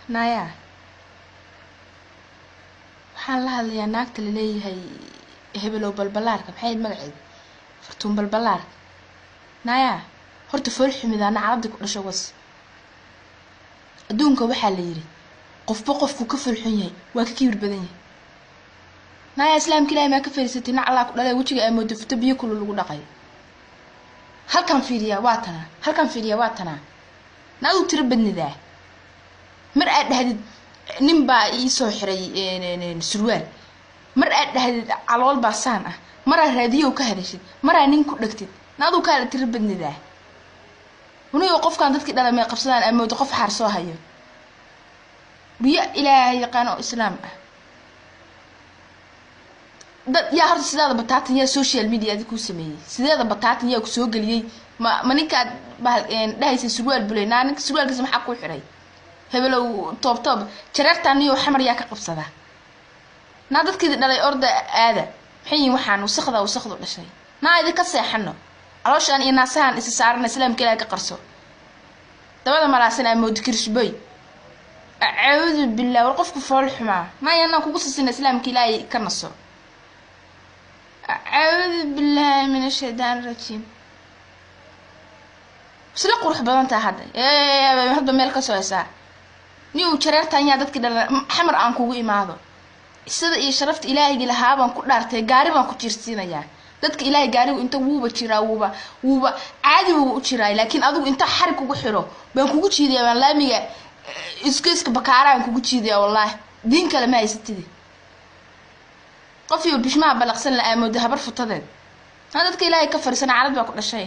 نايا waxaan la hadlayaa naagta la leeyahay hebelow balbalaarka maxay magaceed fartuun balbalaar naaya horta fool xumidana carabdi ku dhasho was adduunka waxaa la yiri qofba qofku ka fool xun yahay waa ka kibir badan yahay naaya islaamka ilaahay ma ka fariisatay Allah ku dhalay wajiga ay moodo fito biyo kulul lagu dhaqay halkan fiiriya waa tana naadu tira badnidaa mar aad dhahdid nin baa ii soo xiray surwaal mar aad dhahdid calool baa saan ah mar aad raadiyo ka hadashid mar aad nin ku dhagtid naadu ka tira badnidaa ونيو قف كان dadkii dhalay may qabsadaan amood qof xaar soo hayo biya ilaahay yaqaan oo islaam ah dad yaa horta sidaada bataatan yaa social media ku sameeyay sidaada bataatan yaa ku soo galiyay ma ninka dhahaysa surwaal buleynaa ninka surwaalkiisa maxaa ku xiray hebelow toob jareertaan iyo xamar yaa ka qabsada na dadkii dhalay orda aada maxay waxaan wasaqda dhashay na idin ka seexano علشان الناسان إسسارنا الإسلام كلا كقرصو دبنا مراسنا مود كرشبي أعوذ بالله والقف فرح ما ينا كوكس الإسلام كلا كنصو أعوذ بالله من الشيطان الرجيم بس لا قروح بدن هذا هذا ملك سويسا نيو شررت تانية دتك كده حمر عنكو إماده السيد شرفت إلهي جلها بان كدارته قاربا كتيرسينا يا dadka ilaahay gaarigu inta wuuba jiraa wuuba caadi uu jiraa laakiin adigu inta xarig ugu xiro baan kugu jiidiyaa baan laamiga iska bakaaraan kugu jiidiyaa wallahi diin kale ma haysatid qof iyo bishmaa balaqsan la aamoodo habar futadeed dadka ilaahay ka fariisan carad baa ku dhashay